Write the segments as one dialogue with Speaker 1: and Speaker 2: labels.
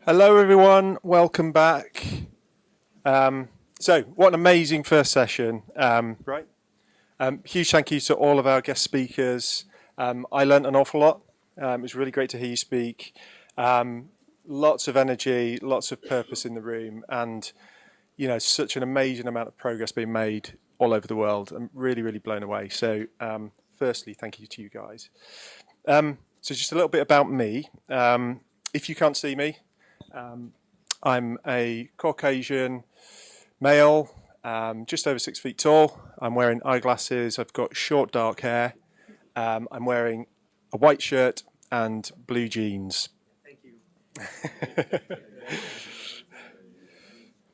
Speaker 1: Hello everyone, welcome back. So what an amazing first session, right? Huge thank you to all of our guest speakers. I learnt an awful lot. It was really great to hear you speak. Lots of energy, lots of purpose in the room, and such an amazing amount of progress being made all over the world. I'm really, really blown away. So firstly, thank you to you guys. So just a little bit about me. If you can't see me, I'm a Caucasian male, just over 6 feet tall. I'm wearing eyeglasses. I've got short dark hair. I'm wearing a white shirt and blue jeans.
Speaker 2: Thank you.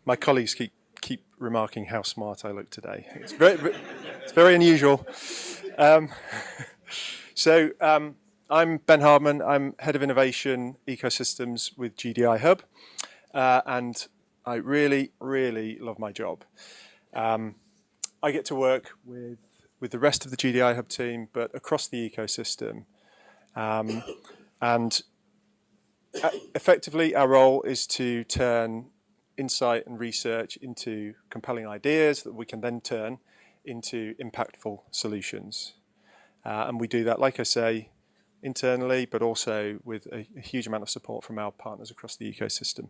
Speaker 1: My colleagues keep remarking how smart I look today. It's very unusual. I'm Ben Hardman. I'm Head of Innovation Ecosystems with GDI Hub, and I really, really love my job. I get to work with the rest of the GDI Hub team, but across the ecosystem. And effectively, our role is to turn insight and research into compelling ideas that we can then turn into impactful solutions. And we do that, like I say, internally, but also with a huge amount of support from our partners across the ecosystem.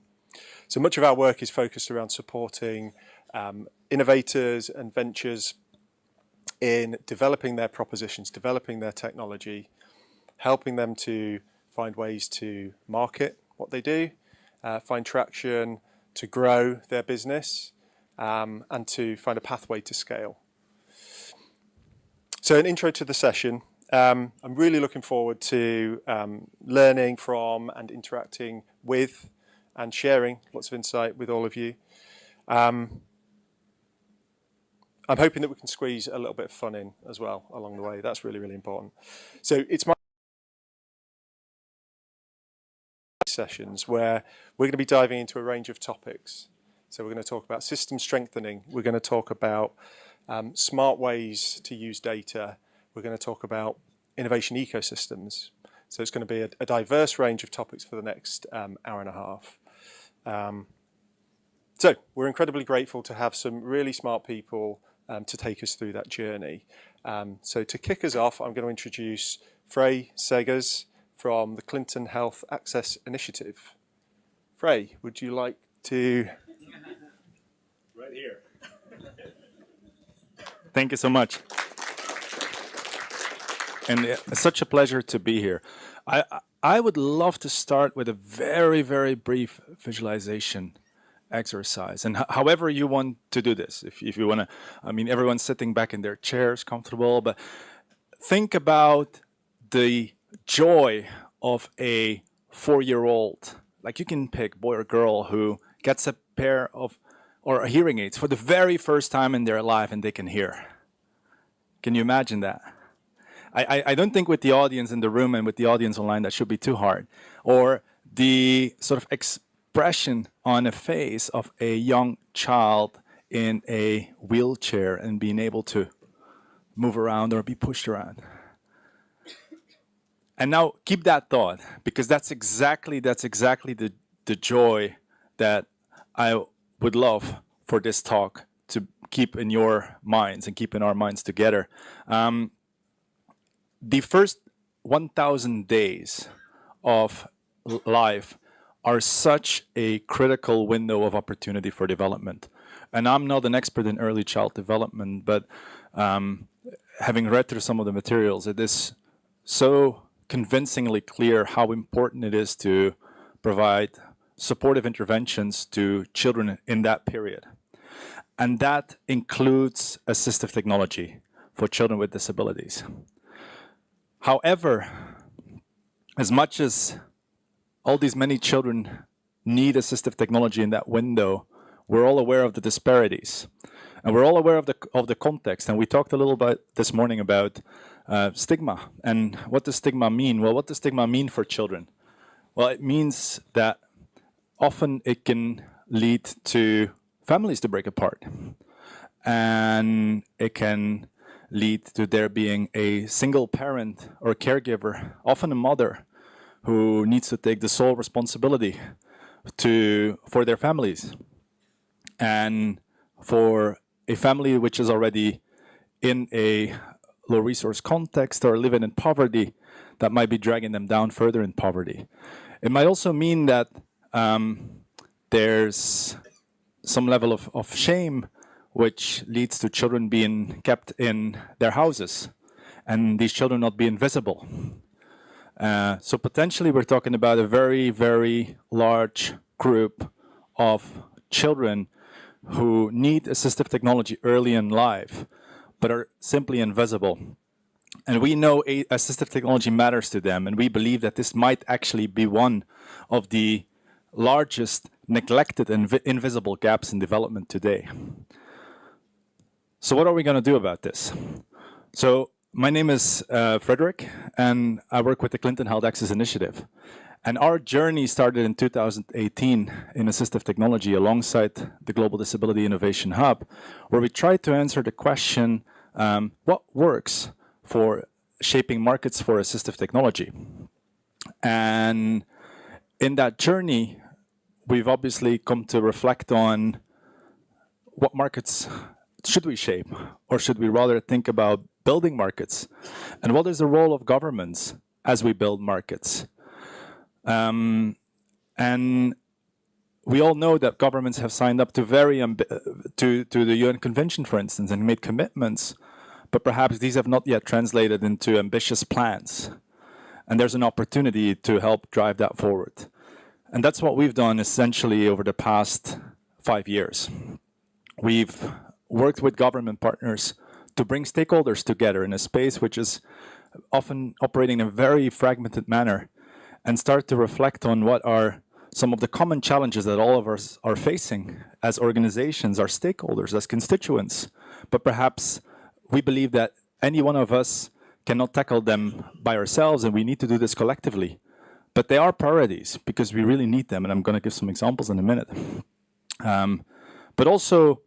Speaker 1: So much of our work is focused around supporting innovators and ventures in developing their propositions, developing their technology, helping them to find ways to market what they do, find traction, to grow their business, and to find a pathway to scale. So an intro to the session. I'm really looking forward to learning from and interacting with and sharing lots of insight with all of you. I'm hoping that we can squeeze a little bit of fun in as well along the way. That's really, really important. So it's my sessions where we're going to be diving into a range of topics. So we're going to talk about system strengthening. We're going to talk about smart ways to use data. We're going to talk about innovation ecosystems. So it's going to be a diverse range of topics for the next hour and a half. So we're incredibly grateful to have some really smart people to take us through that journey. So to kick us off, I'm going to introduce Seghers from the Clinton Health Access Initiative. Frey, would you like to?
Speaker 2: Right here.
Speaker 3: Thank you so much. And it's such a pleasure to be here. I would love to start with a very, very brief visualization exercise. And however you want to do this, if you want to, I mean, everyone's sitting back in their chairs, comfortable, but think about the joy of a 4-year-old. Like you can pick boy or girl who gets a pair of or hearing aids for the very first time in their life and they can hear. Can you imagine that? I don't think with the audience in the room and with the audience online that should be too hard. Or the sort of expression on a face of a young child in a wheelchair and being able to move around or be pushed around. And now keep that thought, because that's exactly the joy that I would love for this talk to keep in your minds and keep in our minds together. The first 1,000 days of life are such a critical window of opportunity for development. And I'm not an expert in early child development, but having read through some of the materials, it is so convincingly clear how important it is to provide supportive interventions to children in that period. And that includes assistive technology for children with disabilities. However, as much as all these many children need assistive technology in that window, we're all aware of the disparities. And we're all aware of the context. And we talked a little bit this morning about stigma. And what does stigma mean? Well, what does stigma mean for children? Well, it means that often it can lead to families to break apart. And it can lead to there being a single parent or caregiver, often a mother, who needs to take the sole responsibility for their families. And for a family which is already in a low resource context or living in poverty, that might be dragging them down further in poverty. It might also mean that there's some level of shame which leads to children being kept in their houses and these children not being visible. So potentially we're talking about a very, very large group of children who need assistive technology early in life, but are simply invisible. And we know assistive technology matters to them, and we believe that this might actually be one of the largest neglected and invisible gaps in development today. So what are we going to do about this? So my name is Frederic, and I work with the Clinton Health Access Initiative. And our journey started in 2018 in assistive technology alongside the Global Disability Innovation Hub, where we tried to answer the question, what works for shaping markets for assistive technology? And in that journey, we've obviously come to reflect on what markets should we shape, or should we rather think about building markets? And what is the role of governments as we build markets? And we all know that governments have signed up to the UN Convention, for instance, and made commitments, but perhaps these have not yet translated into ambitious plans. And there's an opportunity to help drive that forward. And that's what we've done essentially over the past 5 years. We've worked with government partners to bring stakeholders together in a space which is often operating in a very fragmented manner, and start to reflect on what are some of the common challenges that all of us are facing as organizations, our stakeholders, as constituents. But perhaps we believe that any one of us cannot tackle them by ourselves, and we need to do this collectively. But they are priorities because we really need them, and I'm going to give some examples in a minute. But also,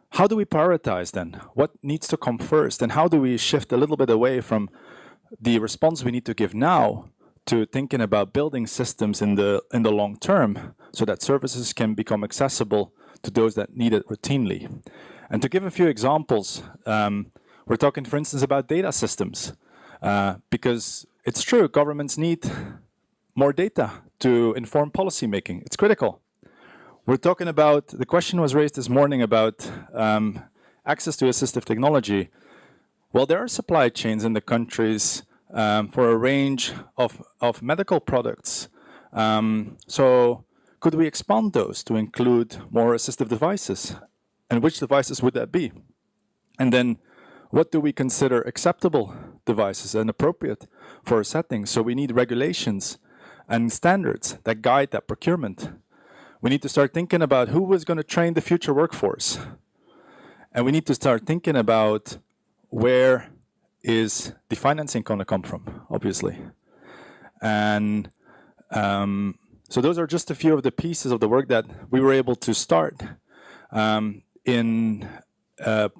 Speaker 3: how do we prioritize then? What needs to come first? And how do we shift a little bit away from the response we need to give now to thinking about building systems in the long term so that services can become accessible to those that need it routinely? And to give a few examples, we're talking, for instance, about data systems, because it's true, governments need more data to inform policymaking. It's critical. We're talking about, the question was raised this morning about access to assistive technology. Well, there are supply chains in the countries for a range of medical products. So could we expand those to include more assistive devices? And which devices would that be? And then what do we consider acceptable devices and appropriate for a setting? So we need regulations and standards that guide that procurement. We need to start thinking about who is going to train the future workforce. And we need to start thinking about where is the financing going to come from, obviously. And so those are just a few of the pieces of the work that we were able to start in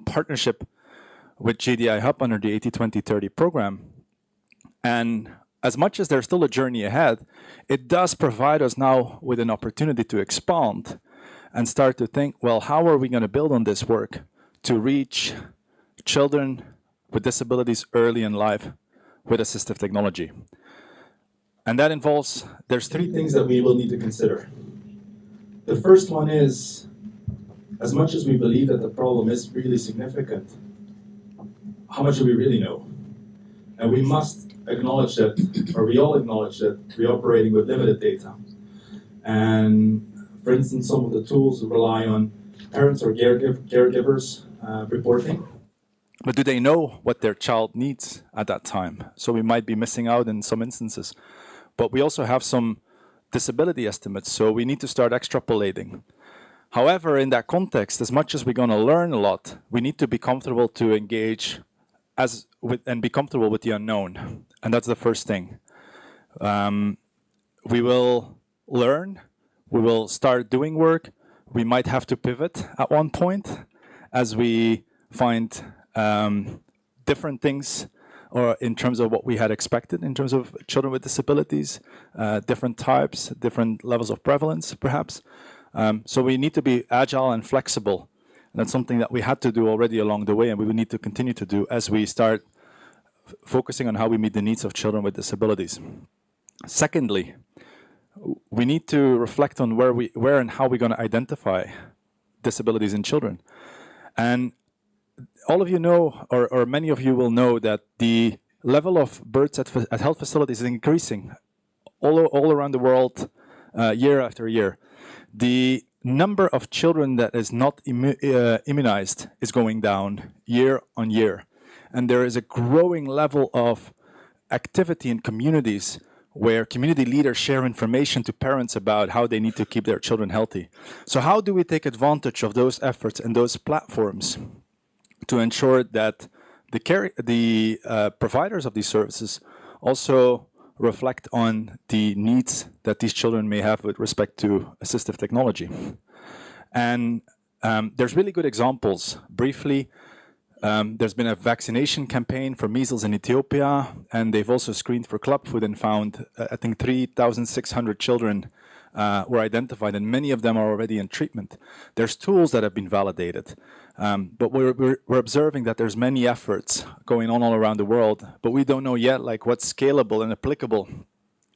Speaker 3: partnership with JDI Hub under the 80-20-30 program. And as much as there's still a journey ahead, it does provide us now with an opportunity to expand and start to think, well, how are we going to build on this work to reach children with disabilities early in life with assistive technology? And that involves, there's three things that we will need to consider. The first one is, as much as we believe that the problem is really significant, how much do we really know? And we must acknowledge that, or we all acknowledge that we're operating with limited data. And for instance, some of the tools rely on parents or caregivers reporting. But do they know what their child needs at that time? So we might be missing out in some instances. But we also have some disability estimates, so we need to start extrapolating. However, in that context, as much as we're going to learn a lot, we need to be comfortable to engage and be comfortable with the unknown. And that's the first thing. We will learn, we will start doing work, we might have to pivot at one point as we find different things or in terms of what we had expected in terms of children with disabilities, different types, different levels of prevalence, perhaps. So we need to be agile and flexible. And that's something that we had to do already along the way, and we will need to continue to do as we start focusing on how we meet the needs of children with disabilities. Secondly, we need to reflect on where and how we're going to identify disabilities in children. And all of you know, or many of you will know, that the level of births at health facilities is increasing all around the world year after year. The number of children that is not immunized is going down year on year. And there is a growing level of activity in communities where community leaders share information to parents about how they need to keep their children healthy. So how do we take advantage of those efforts and those platforms to ensure that the providers of these services also reflect on the needs that these children may have with respect to assistive technology? And there's really good examples. Briefly, there's been a vaccination campaign for measles in Ethiopia, and they've also screened for clubfoot and found, I think, 3,600 children were identified, and many of them are already in treatment. There's tools that have been validated, but we're observing that there's many efforts going on all around the world, but we don't know yet like what's scalable and applicable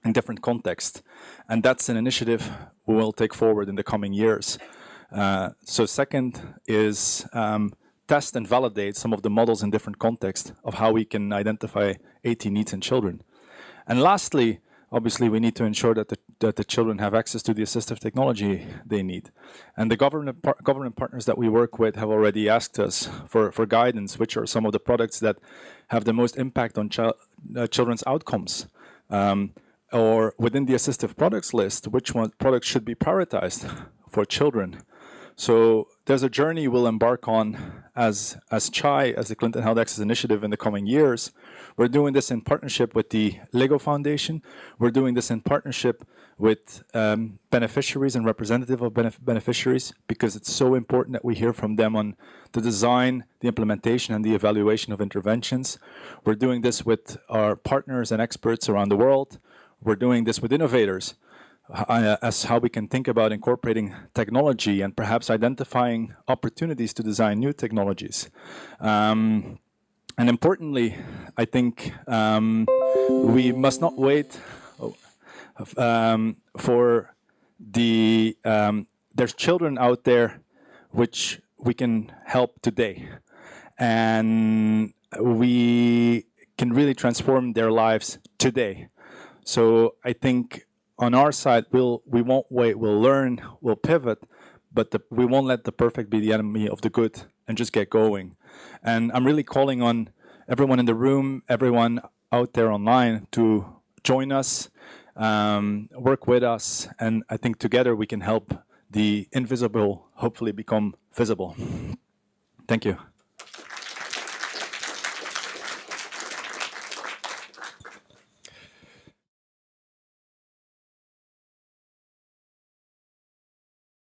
Speaker 3: in different contexts. And that's an initiative we will take forward in the coming years. So second is test and validate some of the models in different contexts of how we can identify AT needs in children. And lastly, obviously, we need to ensure that the children have access to the assistive technology they need. And the government partners that we work with have already asked us for guidance, which are some of the products that have the most impact on children's outcomes. Or within the assistive products list, which one products should be prioritized for children. So there's a journey we'll embark on as CHI, as the Clinton Health Access Initiative, in the coming years. We're doing this in partnership with the LEGO Foundation. We're doing this in partnership with beneficiaries and representative of beneficiaries, because it's so important that we hear from them on the design, the implementation, and the evaluation of interventions. We're doing this with our partners and experts around the world. We're doing this with innovators, as how we can think about incorporating technology and perhaps identifying opportunities to design new technologies. And importantly, I think we must not wait for the... there's children out there which we can help today. And we can really transform their lives today. So I think on our side, we won't wait, we'll learn, we'll pivot, but we won't let the perfect be the enemy of the good and just get going. And I'm really calling on everyone in the room, everyone out there online to join us, work with us, and I think together we can help the invisible hopefully become visible. Thank you.